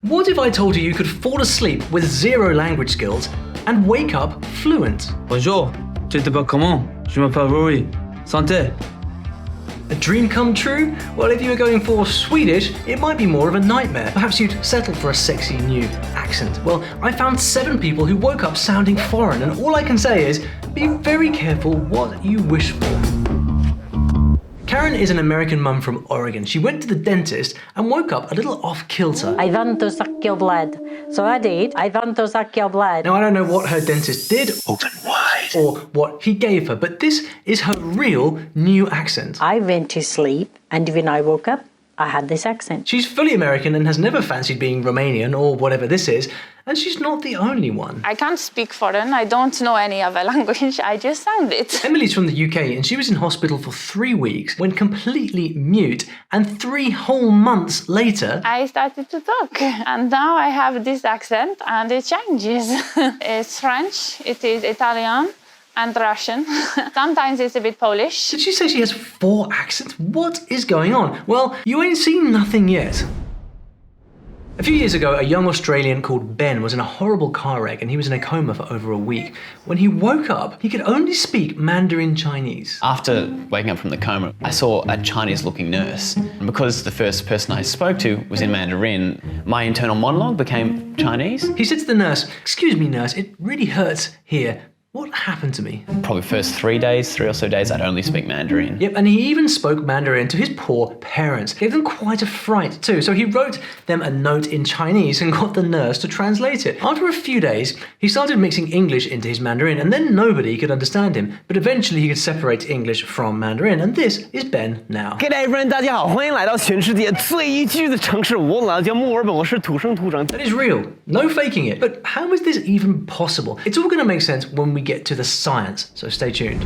What if I told you could fall asleep with 0 language skills and wake up fluent? Bonjour, tu t'appelles comment? Je m'appelle Rory. Santé. A dream come true? Well, if you were going for Swedish, it might be more of a nightmare. Perhaps you'd settle for a sexy new accent. Well, I found 7 people who woke up sounding foreign, and all I can say is, be very careful what you wish for. Karen is an American mum from Oregon. She went to the dentist and woke up a little off-kilter. I want to suck your blood. So I did. I want to suck your blood. Now, I don't know what her dentist did, open wide, or what he gave her, but this is her real new accent. I went to sleep, and when I woke up, I had this accent. She's fully American and has never fancied being Romanian or whatever this is, and she's not the only one. I can't speak foreign, I don't know any other language, I just sound it. Emily's from the UK and she was in hospital for 3 weeks, went completely mute, and 3 whole months later... I started to talk, and now I have this accent and it changes. It's French, it is Italian, and Russian. Sometimes it's a bit Polish. Did she say she has 4 accents? What is going on? Well, you ain't seen nothing yet. A few years ago, a young Australian called Ben was in a horrible car wreck and he was in a coma for over a week. When he woke up, he could only speak Mandarin Chinese. After waking up from the coma, I saw a Chinese-looking nurse. And because the first person I spoke to was in Mandarin, my internal monologue became Chinese. He said to the nurse, "Excuse me, nurse, it really hurts here. What happened to me?" Probably first 3 or so days, I'd only speak Mandarin. Yep, and he even spoke Mandarin to his poor parents. Gave them quite a fright too, so he wrote them a note in Chinese and got the nurse to translate it. After a few days, he started mixing English into his Mandarin, and then nobody could understand him. But eventually he could separate English from Mandarin, and this is Ben now. G'day everyone, 大家好，欢迎来到全世界最宜居的城市乌兰叫墨尔本，我是土生土长。 That is real, no faking it. But how is this even possible? It's all going to make sense when we get to the science, so stay tuned.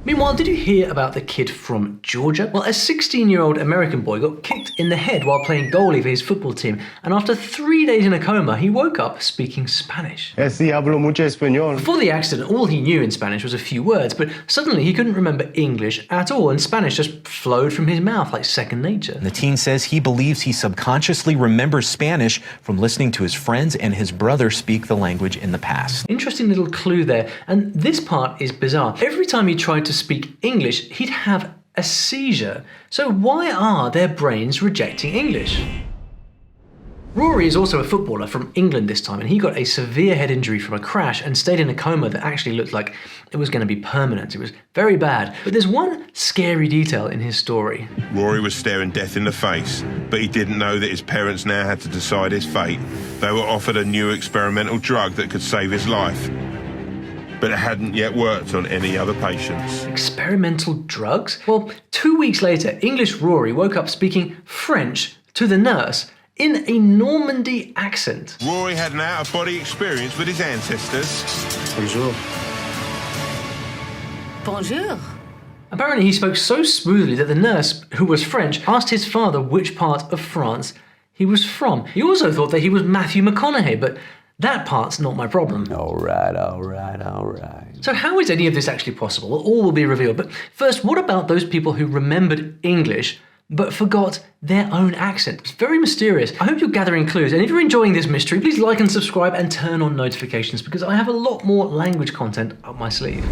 Meanwhile, did you hear about the kid from Georgia? Well, a 16-year-old American boy got kicked in the head while playing goalie for his football team, and after 3 days in a coma, he woke up speaking Spanish. Sí, hablo mucho español. Before the accident, all he knew in Spanish was a few words, but suddenly he couldn't remember English at all, and Spanish just flowed from his mouth like second nature. The teen says he believes he subconsciously remembers Spanish from listening to his friends and his brother speak the language in the past. Interesting little clue there, and this part is bizarre. Every time he tried to speak English, he'd have a seizure. So why are their brains rejecting English? Rory is also a footballer from England this time, and he got a severe head injury from a crash and stayed in a coma that actually looked like it was going to be permanent. It was very bad. But there's one scary detail in his story. Rory was staring death in the face, but he didn't know that his parents now had to decide his fate. They were offered a new experimental drug that could save his life, but it hadn't yet worked on any other patients. Experimental drugs? Well, 2 weeks later, English Rory woke up speaking French to the nurse in a Normandy accent. Rory had an out-of-body experience with his ancestors. Bonjour. Bonjour. Apparently he spoke so smoothly that the nurse, who was French, asked his father which part of France he was from. He also thought that he was Matthew McConaughey, but that part's not my problem. All right. So how is any of this actually possible? Well, all will be revealed. But first, what about those people who remembered English but forgot their own accent? It's very mysterious. I hope you're gathering clues, and if you're enjoying this mystery, please like and subscribe and turn on notifications because I have a lot more language content up my sleeve.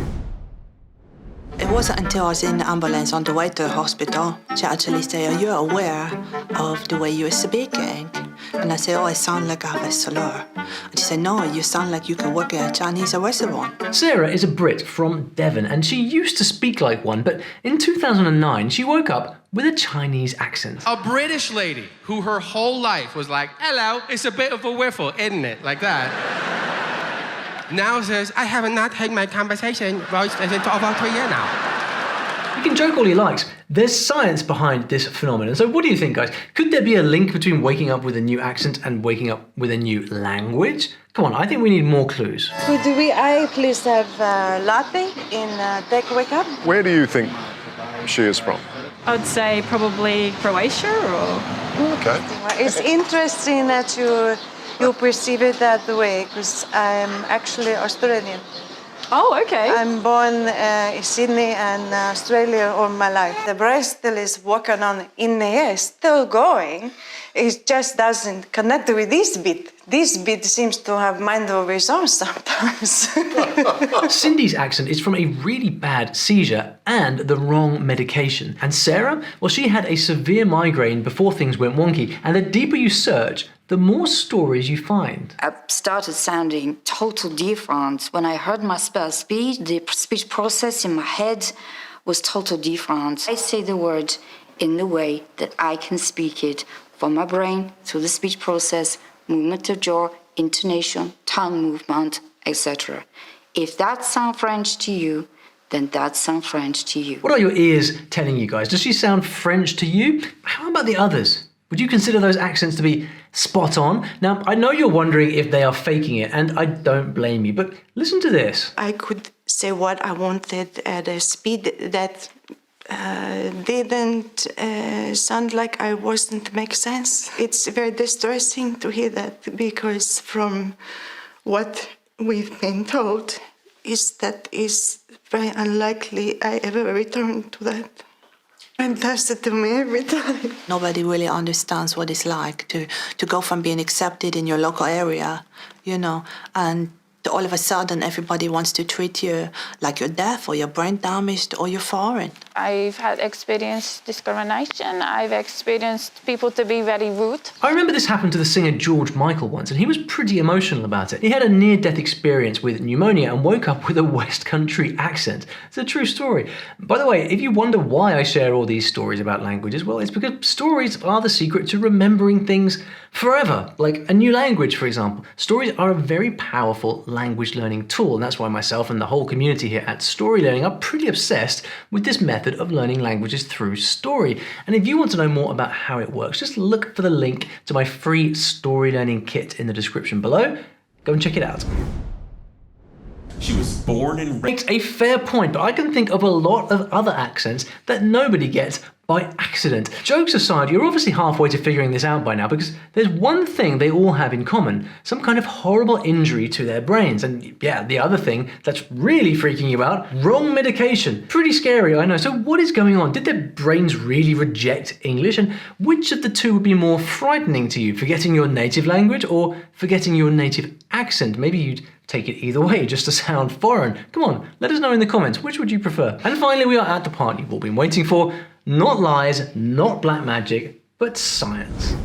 It wasn't until I was in the ambulance on the way to the hospital, she actually said, "Are you aware of the way you're speaking?" And I said, "Oh, I sound like I have a slur." And she said, "No, you sound like you can work in a Chinese restaurant." Sarah is a Brit from Devon, and she used to speak like one, but in 2009, she woke up with a Chinese accent. A British lady who her whole life was like, "Hello, it's a bit of a whiffle, isn't it?" Like that. Now says, "I have not had my conversation for about 3 years now." You can joke all you like. There's science behind this phenomenon. So what do you think, guys? Could there be a link between waking up with a new accent and waking up with a new language? Come on, I think we need more clues. Could I please have latte in Tech Wake Up? Where do you think she is from? I'd say probably Croatia or... Okay. It's interesting that you perceive it that way, because I'm actually Australian. Oh, okay. I'm born in Sydney and Australia all my life. The brain still is working on in the air, still going. It just doesn't connect with this bit. This bit seems to have mind of its own sometimes. Cindy's accent is from a really bad seizure and the wrong medication. And Sarah, well, she had a severe migraine before things went wonky. And the deeper you search, the more stories you find. I started sounding total different. When I heard myself speak, the speech process in my head was total different. I say the word in the way that I can speak it from my brain through the speech process, movement of jaw, intonation, tongue movement, etc. If that sounds French to you, then that sounds French to you. What are your ears telling you guys? Does she sound French to you? How about the others? Would you consider those accents to be spot on? Now, I know you're wondering if they are faking it, and I don't blame you, but listen to this. I could say what I wanted at a speed that didn't sound like I wasn't make sense. It's very distressing to hear that, because from what we've been told is that is very unlikely I ever return to that. And does it to me every time. Nobody really understands what it's like to go from being accepted in your local area, you know, and all of a sudden everybody wants to treat you like you're deaf or you're brain damaged or you're foreign. I've had experienced discrimination. I've experienced people to be very rude. I remember this happened to the singer George Michael once, and he was pretty emotional about it. He had a near-death experience with pneumonia and woke up with a West Country accent. It's a true story. By the way, if you wonder why I share all these stories about languages, well, it's because stories are the secret to remembering things forever, like a new language, for example. Stories are a very powerful language learning tool, and that's why myself and the whole community here at StoryLearning are pretty obsessed with this method of learning languages through story. And if you want to know more about how it works, just look for the link to my free StoryLearning kit in the description below. Go and check it out. She was born and Makes a fair point, but I can think of a lot of other accents that nobody gets by accident. Jokes aside, you're obviously halfway to figuring this out by now, because there's one thing they all have in common: some kind of horrible injury to their brains. And yeah, the other thing that's really freaking you out: wrong medication. Pretty scary, I know. So what is going on? Did their brains really reject English? And which of the two would be more frightening to you? Forgetting your native language or forgetting your native accent? Maybe you'd take it either way, just to sound foreign. Come on, let us know in the comments, which would you prefer? And finally, we are at the part you've all been waiting for. Not lies, not black magic, but science.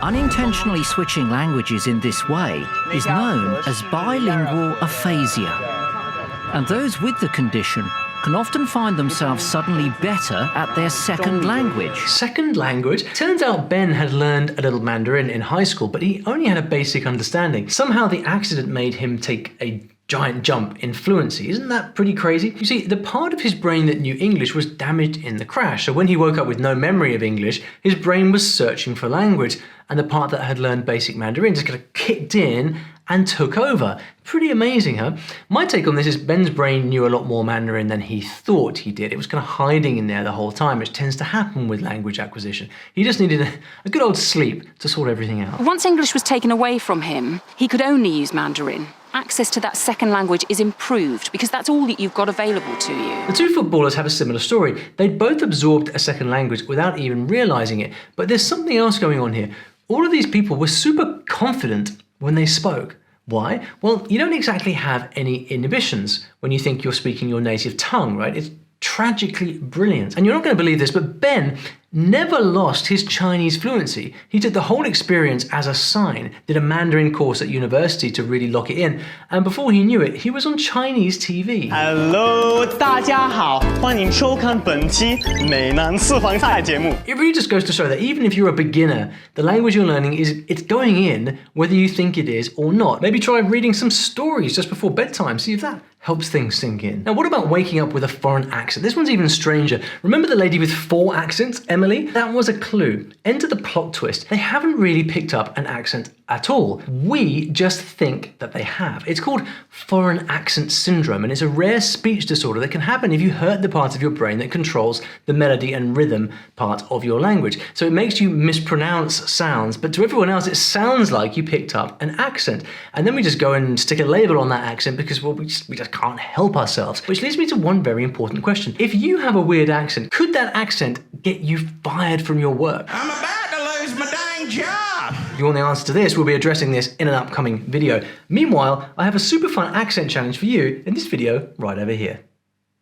Unintentionally switching languages in this way is known as bilingual aphasia. And those with the condition can often find themselves suddenly better at their second language. Second language? Turns out Ben had learned a little Mandarin in high school, but he only had a basic understanding. Somehow the accident made him take a giant jump in fluency. Isn't that pretty crazy? You see, the part of his brain that knew English was damaged in the crash, so when he woke up with no memory of English, his brain was searching for language, and the part that had learned basic Mandarin just kind of kicked in and took over. Pretty amazing, huh? My take on this is Ben's brain knew a lot more Mandarin than he thought he did. It was kind of hiding in there the whole time, which tends to happen with language acquisition. He just needed a good old sleep to sort everything out. Once English was taken away from him, he could only use Mandarin. Access to that second language is improved because that's all that you've got available to you. The two footballers have a similar story. They'd both absorbed a second language without even realizing it. But there's something else going on here. All of these people were super confident when they spoke. Why? Well, you don't exactly have any inhibitions when you think you're speaking your native tongue, right? It's tragically brilliant. And you're not going to believe this, but Ben never lost his Chinese fluency. He took the whole experience as a sign, did a Mandarin course at university to really lock it in, and before he knew it, he was on Chinese TV. Hello, 大家好，欢迎收看本期美男私房菜节目。 It really just goes to show that even if you're a beginner, the language you're learning it's going in whether you think it is or not. Maybe try reading some stories just before bedtime, see if that helps things sink in. Now, what about waking up with a foreign accent? This one's even stranger. Remember the lady with 4 accents, Emily? That was a clue. Enter the plot twist. They haven't really picked up an accent at all. We just think that they have. It's called foreign accent syndrome, and it's a rare speech disorder that can happen if you hurt the part of your brain that controls the melody and rhythm part of your language. So it makes you mispronounce sounds, but to everyone else it sounds like you picked up an accent. And then we just go and stick a label on that accent because, well, we just can't help ourselves. Which leads me to one very important question. If you have a weird accent, could that accent get you fired from your work? I'm about to lose my dang job. If you want the answer to this, we'll be addressing this in an upcoming video. Meanwhile, I have a super fun accent challenge for you in this video right over here.